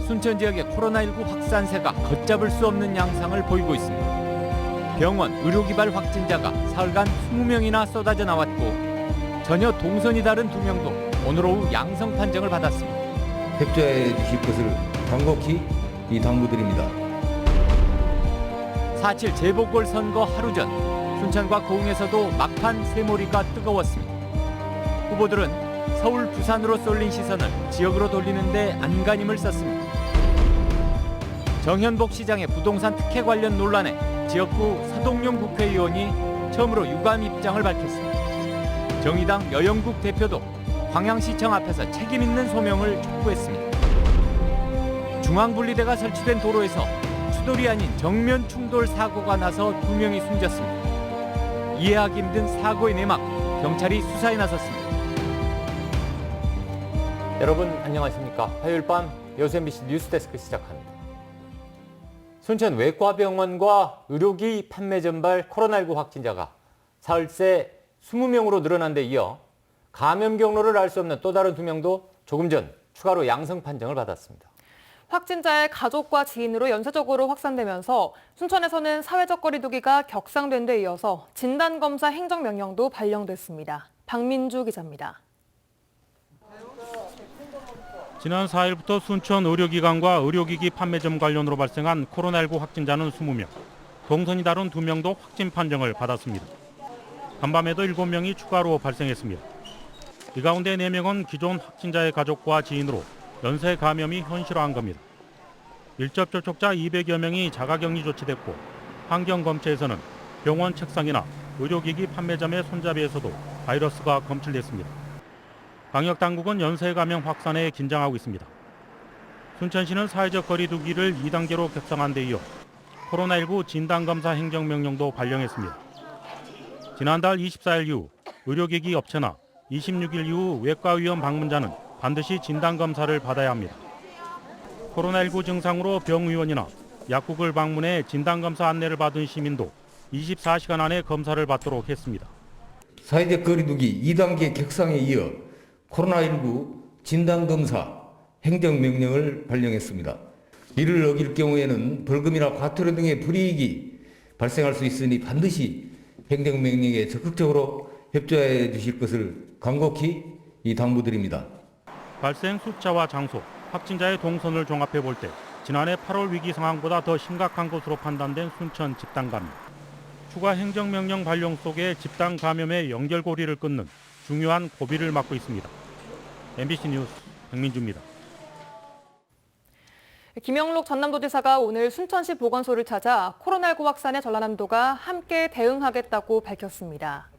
순천 지역의 코로나19 확산세가 걷잡을 수 없는 양상을 보이고 있습니다. 병원, 의료기발 확진자가 사흘간 20명이나 쏟아져 나왔고 전혀 동선이 다른 2명도 오늘 오후 양성 판정을 받았습니다. 협조해 주실 것을 간곡히 당부드립니다. 4.7 재보궐선거 하루 전 순천과 고흥에서도 막판 세몰이가 뜨거웠습니다. 후보들은 서울, 부산으로 쏠린 시선을 지역으로 돌리는데 안간힘을 썼습니다. 정현복 시장의 부동산 특혜 관련 논란에 지역구 서동용 국회의원이 처음으로 유감 입장을 밝혔습니다. 정의당 여영국 대표도 광양시청 앞에서 책임 있는 소명을 촉구했습니다. 중앙분리대가 설치된 도로에서 추돌이 아닌 정면 충돌 사고가 나서 2명이 숨졌습니다. 이해하기 힘든 사고의 내막, 경찰이 수사에 나섰습니다. 여러분 안녕하십니까? 화요일 밤 여수 MBC 뉴스데스크 시작합니다. 순천 외과병원과 의료기 판매 전발 코로나19 확진자가 사흘 새 20명으로 늘어난 데 이어 감염 경로를 알 수 없는 또 다른 2명도 조금 전 추가로 양성 판정을 받았습니다. 확진자의 가족과 지인으로 연쇄적으로 확산되면서 순천에서는 사회적 거리 두기가 격상된 데 이어서 진단검사 행정명령도 발령됐습니다. 박민주 기자입니다. 지난 4일부터 순천 의료기관과 의료기기 판매점 관련으로 발생한 코로나19 확진자는 20명, 동선이 다른 2명도 확진 판정을 받았습니다. 간밤에도 7명이 추가로 발생했습니다. 이 가운데 4명은 기존 확진자의 가족과 지인으로 연쇄 감염이 현실화한 겁니다. 밀접 접촉자 200여 명이 자가격리 조치됐고 환경검체에서는 병원 책상이나 의료기기 판매점의 손잡이에서도 바이러스가 검출됐습니다. 방역당국은 연쇄 감염 확산에 긴장하고 있습니다. 순천시는 사회적 거리 두기를 2단계로 격상한 데 이어 코로나19 진단검사 행정명령도 발령했습니다. 지난달 24일 이후 의료기기 업체나 26일 이후 외과의원 방문자는 반드시 진단검사를 받아야 합니다. 코로나19 증상으로 병의원이나 약국을 방문해 진단검사 안내를 받은 시민도 24시간 안에 검사를 받도록 했습니다. 사회적 거리두기 2단계 격상에 이어 코로나19 진단검사 행정명령을 발령했습니다. 이를 어길 경우에는 벌금이나 과태료 등의 불이익이 발생할 수 있으니 반드시 행정명령에 적극적으로 협조해 주실 것을 간곡히 당부드립니다. 발생 숫자와 장소, 확진자의 동선을 종합해 볼 때 지난해 8월 위기 상황보다 더 심각한 것으로 판단된 순천 집단 감염. 추가 행정명령 발령 속에 집단 감염의 연결고리를 끊는 중요한 고비를 맞고 있습니다. MBC 뉴스 박민주입니다. 김영록 전남도지사가 오늘 순천시 보건소를 찾아 코로나19 확산의 전라남도가 함께 대응하겠다고 밝혔습니다.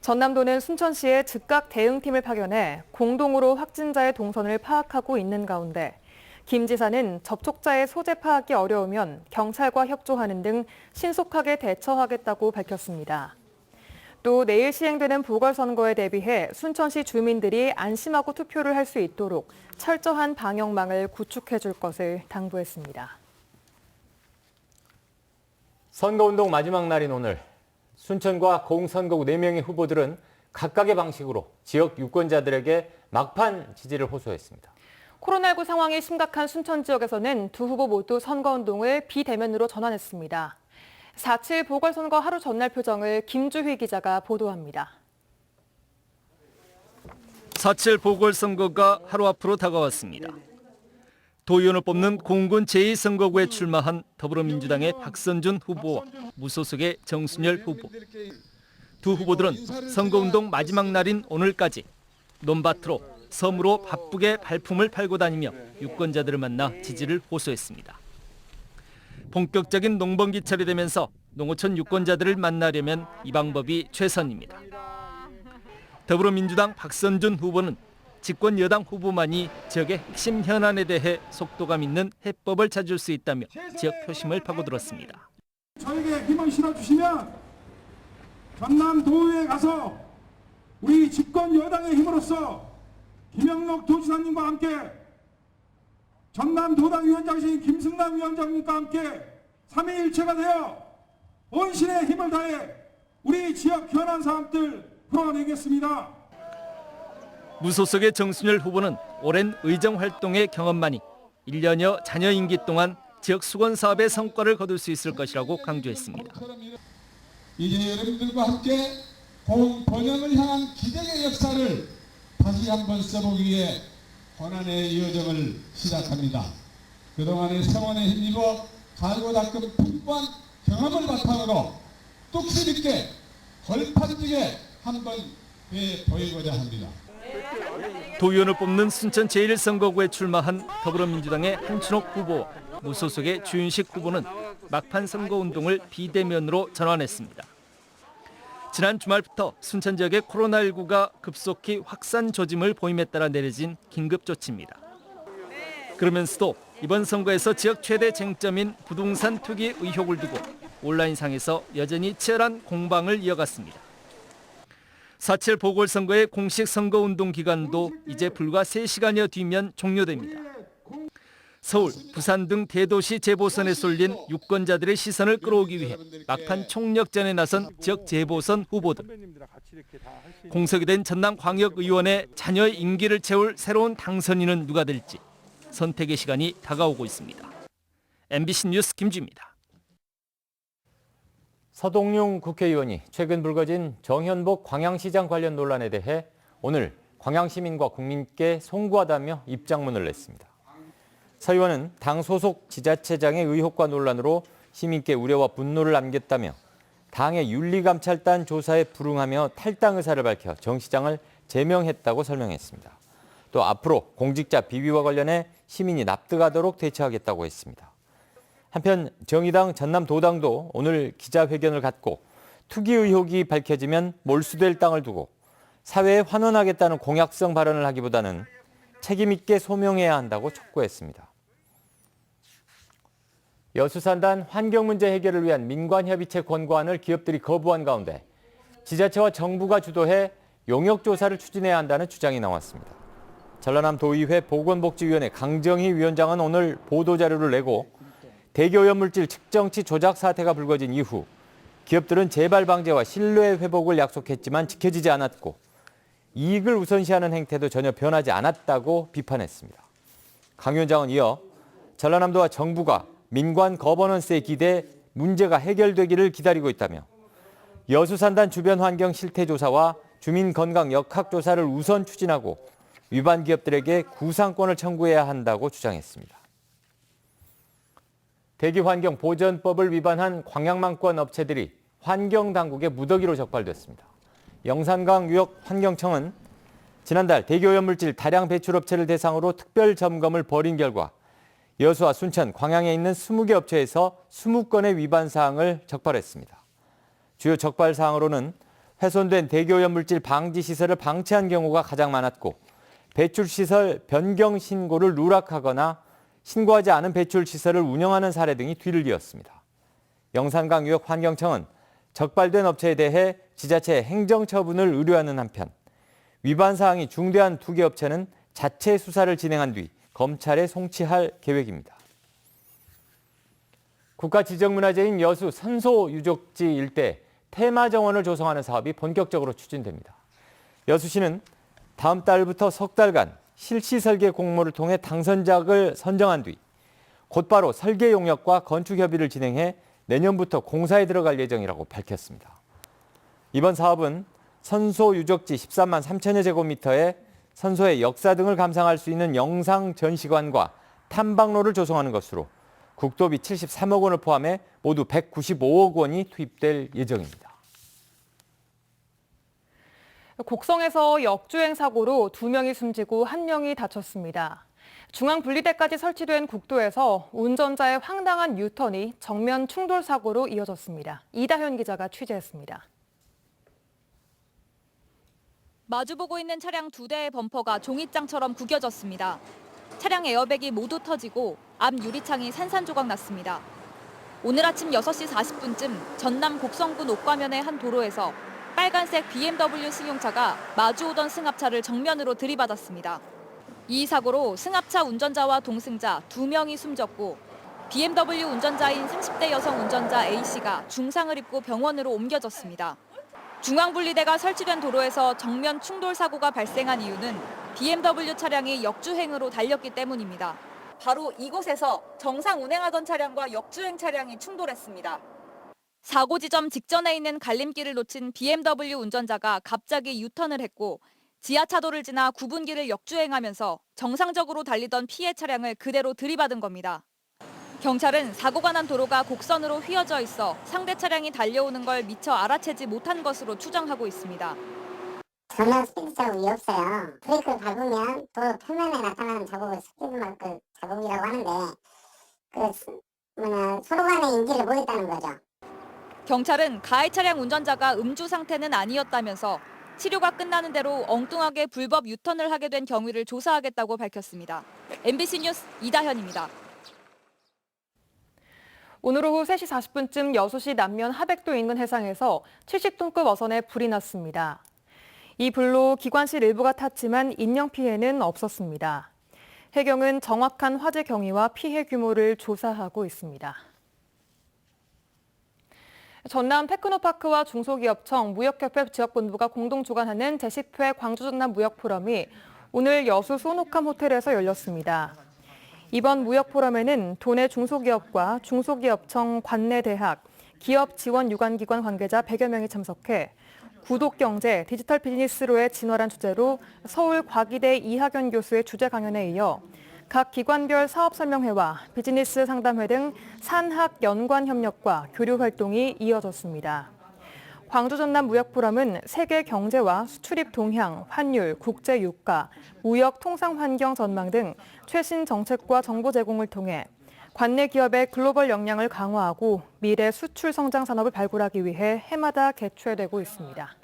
전남도는 순천시에 즉각 대응팀을 파견해 공동으로 확진자의 동선을 파악하고 있는 가운데 김 지사는 접촉자의 소재 파악이 어려우면 경찰과 협조하는 등 신속하게 대처하겠다고 밝혔습니다. 또 내일 시행되는 보궐선거에 대비해 순천시 주민들이 안심하고 투표를 할 수 있도록 철저한 방역망을 구축해 줄 것을 당부했습니다. 선거운동 마지막 날인 오늘 순천과 고흥 선거구 4명의 후보들은 각각의 방식으로 지역 유권자들에게 막판 지지를 호소했습니다. 코로나19 상황이 심각한 순천 지역에서는 두 후보 모두 선거운동을 비대면으로 전환했습니다. 4.7 보궐선거 하루 전날 표정을 김주희 기자가 보도합니다. 4.7 보궐선거가 하루 앞으로 다가왔습니다. 도의원을 뽑는 공군 제2선거구에 출마한 더불어민주당의 박선준 후보와 무소속의 정순열 후보. 두 후보들은 선거운동 마지막 날인 오늘까지 논밭으로 섬으로 바쁘게 발품을 팔고 다니며 유권자들을 만나 지지를 호소했습니다. 본격적인 농번기철이 되면서 농어촌 유권자들을 만나려면 이 방법이 최선입니다. 더불어민주당 박선준 후보는 집권 여당 후보만이 지역의 핵심 현안에 대해 속도감 있는 해법을 찾을 수 있다며 지역 표심을 파고들었습니다. 저에게 힘을 실어주시면 전남도의회에 가서 우리 집권 여당의 힘으로써 김영록 도지사님과 함께 전남도당 위원장이신 김승남 위원장님과 함께 3위일체가 되어 본신의 힘을 다해 우리 지역 현안 사항들 풀어내겠습니다. 무소속의 정순열 후보는 오랜 의정 활동의 경험만이 1년여 잔여 임기 동안 지역 수건 사업의 성과를 거둘 수 있을 것이라고 강조했습니다. 이제 여러분들과 함께 고운 번영을 향한 기적의 역사를 다시 한번 써보기 위해 고난의 여정을 시작합니다. 그동안의 세월에 힘입어 갈고 닦은 풍부한 경험을 바탕으로 뚝심 있게 걸판지게 한번 보이고자 합니다. 도의원을 뽑는 순천 제1선거구에 출마한 더불어민주당의 한춘옥 후보, 무소속의 주윤식 후보는 막판 선거운동을 비대면으로 전환했습니다. 지난 주말부터 순천 지역의 코로나19가 급속히 확산 조짐을 보임에 따라 내려진 긴급조치입니다. 그러면서도 이번 선거에서 지역 최대 쟁점인 부동산 투기 의혹을 두고 온라인상에서 여전히 치열한 공방을 이어갔습니다. 4.7 보궐선거의 공식 선거운동 기간도 이제 불과 3시간여 뒤면 종료됩니다. 서울, 부산 등 대도시 재보선에 쏠린 유권자들의 시선을 끌어오기 위해 막판 총력전에 나선 지역 재보선 후보들. 공석이 된 전남광역의원의 잔여 임기를 채울 새로운 당선인은 누가 될지 선택의 시간이 다가오고 있습니다. MBC 뉴스 김주입니다. 서동용 국회의원이 최근 불거진 정현복 광양시장 관련 논란에 대해 오늘 광양시민과 국민께 송구하다며 입장문을 냈습니다. 서 의원은 당 소속 지자체장의 의혹과 논란으로 시민께 우려와 분노를 남겼다며 당의 윤리감찰단 조사에 불응하며 탈당 의사를 밝혀 정 시장을 제명했다고 설명했습니다. 또 앞으로 공직자 비위와 관련해 시민이 납득하도록 대처하겠다고 했습니다. 한편 정의당 전남도당도 오늘 기자회견을 갖고 투기 의혹이 밝혀지면 몰수될 땅을 두고 사회에 환원하겠다는 공약성 발언을 하기보다는 책임 있게 소명해야 한다고 촉구했습니다. 여수산단 환경 문제 해결을 위한 민관협의체 권고안을 기업들이 거부한 가운데 지자체와 정부가 주도해 용역조사를 추진해야 한다는 주장이 나왔습니다. 전라남도의회 보건복지위원회 강정희 위원장은 오늘 보도자료를 내고 대기오염물질 측정치 조작 사태가 불거진 이후 기업들은 재발 방제와 신뢰 회복을 약속했지만 지켜지지 않았고 이익을 우선시하는 행태도 전혀 변하지 않았다고 비판했습니다. 강 위원장은 이어 전라남도와 정부가 민관 거버넌스에 기대 문제가 해결되기를 기다리고 있다며 여수산단 주변 환경 실태 조사와 주민 건강 역학 조사를 우선 추진하고 위반 기업들에게 구상권을 청구해야 한다고 주장했습니다. 대기환경보전법을 위반한 광양망권 업체들이 환경당국의 무더기로 적발됐습니다. 영산강유역환경청은 지난달 대기오염물질 다량 배출업체를 대상으로 특별 점검을 벌인 결과 여수와 순천, 광양에 있는 20개 업체에서 20건의 위반 사항을 적발했습니다. 주요 적발 사항으로는 훼손된 대기오염물질 방지 시설을 방치한 경우가 가장 많았고 배출시설 변경 신고를 누락하거나 신고하지 않은 배출시설을 운영하는 사례 등이 뒤를 이었습니다. 영산강유역환경청은 적발된 업체에 대해 지자체 행정처분을 의뢰하는 한편 위반 사항이 중대한 2개 업체는 자체 수사를 진행한 뒤 검찰에 송치할 계획입니다. 국가지정문화재인 여수 선소유적지 일대 테마정원을 조성하는 사업이 본격적으로 추진됩니다. 여수시는 다음 달부터 석 달간 실시 설계 공모를 통해 당선작을 선정한 뒤 곧바로 설계 용역과 건축 협의를 진행해 내년부터 공사에 들어갈 예정이라고 밝혔습니다. 이번 사업은 선소 유적지 13만 3천여 제곱미터에 선소의 역사 등을 감상할 수 있는 영상 전시관과 탐방로를 조성하는 것으로 국도비 73억 원을 포함해 모두 195억 원이 투입될 예정입니다. 곡성에서 역주행 사고로 2명이 숨지고 1명이 다쳤습니다. 중앙분리대까지 설치된 국도에서 운전자의 황당한 유턴이 정면 충돌 사고로 이어졌습니다. 이다현 기자가 취재했습니다. 마주보고 있는 차량 2대의 범퍼가 종이장처럼 구겨졌습니다. 차량 에어백이 모두 터지고 앞 유리창이 산산조각 났습니다. 오늘 아침 6시 40분쯤 전남 곡성군 옥과면의 한 도로에서 빨간색 BMW 승용차가 마주오던 승합차를 정면으로 들이받았습니다. 이 사고로 승합차 운전자와 동승자 2명이 숨졌고 BMW 운전자인 30대 여성 운전자 A씨가 중상을 입고 병원으로 옮겨졌습니다. 중앙분리대가 설치된 도로에서 정면 충돌 사고가 발생한 이유는 BMW 차량이 역주행으로 달렸기 때문입니다. 바로 이곳에서 정상 운행하던 차량과 역주행 차량이 충돌했습니다. 사고 지점 직전에 있는 갈림길을 놓친 BMW 운전자가 갑자기 유턴을 했고 지하차도를 지나 구분기를 역주행하면서 정상적으로 달리던 피해 차량을 그대로 들이받은 겁니다. 경찰은 사고가 난 도로가 곡선으로 휘어져 있어 상대 차량이 달려오는 걸 미처 알아채지 못한 것으로 추정하고 있습니다. 전혀 스피드 자국이 없어요. 브레이크를 밟으면 도로 표면에 나타나는 자국을 스피드 마크 자국이라고 하는데 서로 간의 인지를 못했다는 거죠. 경찰은 가해 차량 운전자가 음주 상태는 아니었다면서 치료가 끝나는 대로 엉뚱하게 불법 유턴을 하게 된 경위를 조사하겠다고 밝혔습니다. MBC 뉴스 이다현입니다. 오늘 오후 3시 40분쯤 여수시 남면 하백도 인근 해상에서 70톤급 어선에 불이 났습니다. 이 불로 기관실 일부가 탔지만 인명 피해는 없었습니다. 해경은 정확한 화재 경위와 피해 규모를 조사하고 있습니다. 전남 테크노파크와 중소기업청, 무역협회 지역본부가 공동 주관하는 제10회 광주전남 무역포럼이 오늘 여수 소노캄 호텔에서 열렸습니다. 이번 무역포럼에는 도내 중소기업과 중소기업청, 관내대학, 기업 지원 유관기관 관계자 100여 명이 참석해 구독경제, 디지털 비즈니스로의 진화란 주제로 서울과기대 이학연 교수의 주제 강연에 이어 각 기관별 사업 설명회와 비즈니스 상담회 등 산학 연관 협력과 교류 활동이 이어졌습니다. 광주 전남 무역포럼은 세계 경제와 수출입 동향, 환율, 국제 유가, 무역 통상 환경 전망 등 최신 정책과 정보 제공을 통해 관내 기업의 글로벌 역량을 강화하고 미래 수출 성장 산업을 발굴하기 위해 해마다 개최되고 있습니다.